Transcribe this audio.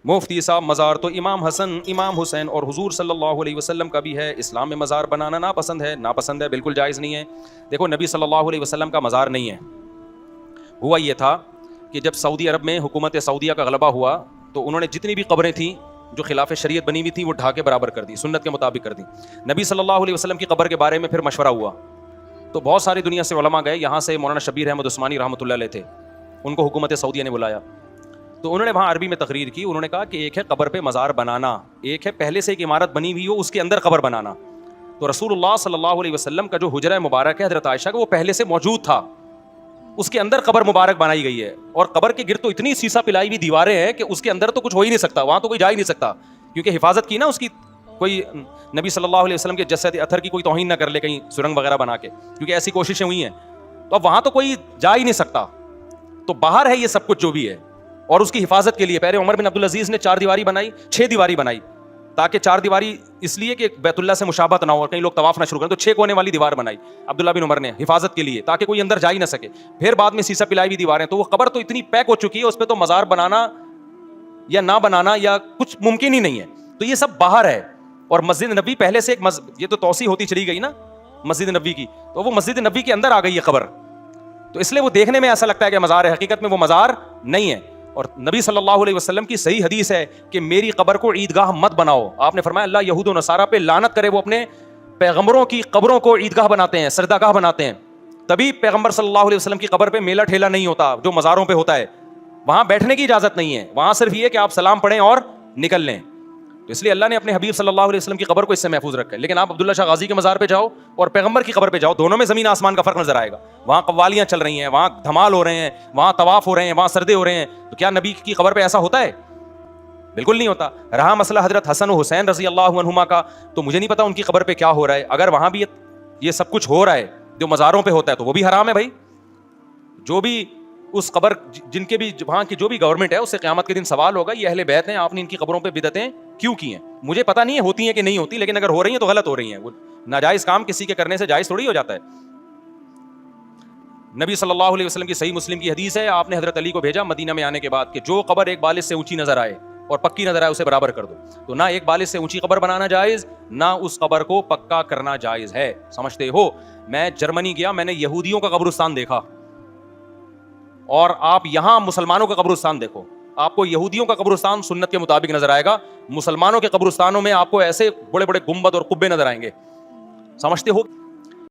مفتی صاحب مزار تو امام حسن امام حسین اور حضور صلی اللہ علیہ وسلم کا بھی ہے، اسلام میں مزار بنانا ناپسند ہے؟ ناپسند ہے، بالکل جائز نہیں ہے۔ دیکھو نبی صلی اللہ علیہ وسلم کا مزار نہیں ہے، ہوا یہ تھا کہ جب سعودی عرب میں حکومت سعودیہ کا غلبہ ہوا تو انہوں نے جتنی بھی قبریں تھیں جو خلاف شریعت بنی ہوئی تھی وہ ڈھا کے برابر کر دی، سنت کے مطابق کر دی۔ نبی صلی اللہ علیہ وسلم کی قبر کے بارے میں پھر مشورہ ہوا تو بہت ساری دنیا سے علماء گئے، یہاں سے مولانا شبیر احمد عثمانی رحمۃ اللہ علیہ تھے، ان کو حکومت سعودیہ نے بلایا تو انہوں نے وہاں عربی میں تقریر کی۔ انہوں نے کہا کہ ایک ہے قبر پہ مزار بنانا، ایک ہے پہلے سے ایک عمارت بنی ہوئی ہو اس کے اندر قبر بنانا۔ تو رسول اللہ صلی اللہ علیہ وسلم کا جو حجرہ مبارک ہے حضرت عائشہ کا، وہ پہلے سے موجود تھا، اس کے اندر قبر مبارک بنائی گئی ہے، اور قبر کے گرد تو اتنی سیسا پلائی ہوئی دیواریں ہیں کہ اس کے اندر تو کچھ ہو ہی نہیں سکتا، وہاں تو کوئی جا ہی نہیں سکتا، کیونکہ حفاظت کی نا اس کی، کوئی نبی صلی اللہ علیہ وسلم کے جسد اطہر کی کوئی توہین نہ کر لے کہیں سرنگ وغیرہ بنا کے، کیونکہ ایسی کوششیں ہوئی ہیں، تو اب وہاں تو کوئی جا ہی نہیں سکتا، تو باہر ہے یہ سب کچھ جو بھی ہے۔ اور اس کی حفاظت کے لیے پہلے عمر بن عبدالعزیز نے 4 دیواری بنائی، 6 دیواری بنائی، تاکہ 4 دیواری اس لیے کہ بیت اللہ سے مشابہت نہ ہو اور کہیں لوگ طواف نہ شروع کریں، تو 6 کونے والی دیوار بنائی عبداللہ بن عمر نے حفاظت کے لیے، تاکہ کوئی اندر جا ہی نہ سکے۔ پھر بعد میں سیسا پلائی ہوئی دیواریں، تو وہ قبر تو اتنی پیک ہو چکی ہے، اس پہ تو مزار بنانا یا نہ بنانا یا کچھ ممکن ہی نہیں ہے، تو یہ سب باہر ہے۔ اور مسجد نبی پہلے سے ایک یہ تو توسیع ہوتی چلی گئی نا مسجد نبی کی، تو وہ مسجد نبی کے اندر آ گئی ہے قبر، تو اس لیے وہ دیکھنے میں ایسا لگتا ہے کہ مزار ہے، حقیقت میں وہ مزار نہیں ہے۔ اور نبی صلی اللہ علیہ وسلم کی صحیح حدیث ہے کہ میری قبر کو عیدگاہ مت بناؤ، آپ نے فرمایا اللہ یہود و نصارہ پہ لعنت کرے، وہ اپنے پیغمبروں کی قبروں کو عیدگاہ بناتے ہیں، سجدہ گاہ بناتے ہیں، تبھی پیغمبر صلی اللہ علیہ وسلم کی قبر پہ میلہ ٹھیلا نہیں ہوتا جو مزاروں پہ ہوتا ہے، وہاں بیٹھنے کی اجازت نہیں ہے، وہاں صرف یہ کہ آپ سلام پڑھیں اور نکل لیں، تو اس لیے اللہ نے اپنے حبیب صلی اللہ علیہ وسلم کی قبر کو اس سے محفوظ رکھا ہے۔ لیکن آپ عبداللہ شاہ غازی کے مزار پہ جاؤ اور پیغمبر کی قبر پہ جاؤ، دونوں میں زمین آسمان کا فرق نظر آئے گا، وہاں قوالیاں چل رہی ہیں، وہاں دھمال ہو رہے ہیں، وہاں طواف ہو رہے ہیں، وہاں سردے ہو رہے ہیں، تو کیا نبی کی قبر پہ ایسا ہوتا ہے؟ بالکل نہیں ہوتا۔ رہا مسئلہ حضرت حسن و حسین رضی اللہ عنہما کا، تو مجھے نہیں پتا ان کی قبر پہ کیا ہو رہا ہے، اگر وہاں بھی یہ سب کچھ ہو رہا ہے جو مزاروں پہ ہوتا ہے تو وہ بھی حرام ہے بھائی۔ جو بھی اس قبر جن کے بھی وہاں کی جو بھی گورنمنٹ ہے اس سے قیامت کے دن سوال ہوگا، یہ اہل بیت ہیں، آپ نے ان کی قبروں پہ بدعتیں کیوں کی ہیں؟ مجھے پتہ نہیں ہے ہوتی ہیں کہ نہیں ہوتی، لیکن اگر ہو رہی ہیں تو غلط ہو رہی ہیں، وہ ناجائز کام کسی کے کرنے سے جائز تھوڑی ہو جاتا ہے۔ نبی صلی اللہ علیہ وسلم کی صحیح مسلم کی حدیث ہے، آپ نے حضرت علی کو بھیجا مدینہ میں آنے کے بعد کہ جو قبر ایک بالش سے اونچی نظر آئے اور پکی نظر آئے اسے برابر کر دو، تو نہ ایک بالش سے اونچی قبر بنانا جائز، نہ اس قبر کو پکا کرنا جائز ہے، سمجھتے ہو؟ میں جرمنی گیا، میں نے یہودیوں کا قبرستان دیکھا، اور آپ یہاں مسلمانوں کا قبرستان دیکھو، آپ کو یہودیوں کا قبرستان سنت کے مطابق نظر آئے گا، مسلمانوں کے قبرستانوں میں آپ کو ایسے بڑے بڑے گنبد اور قبے نظر آئیں گے، سمجھتے ہو؟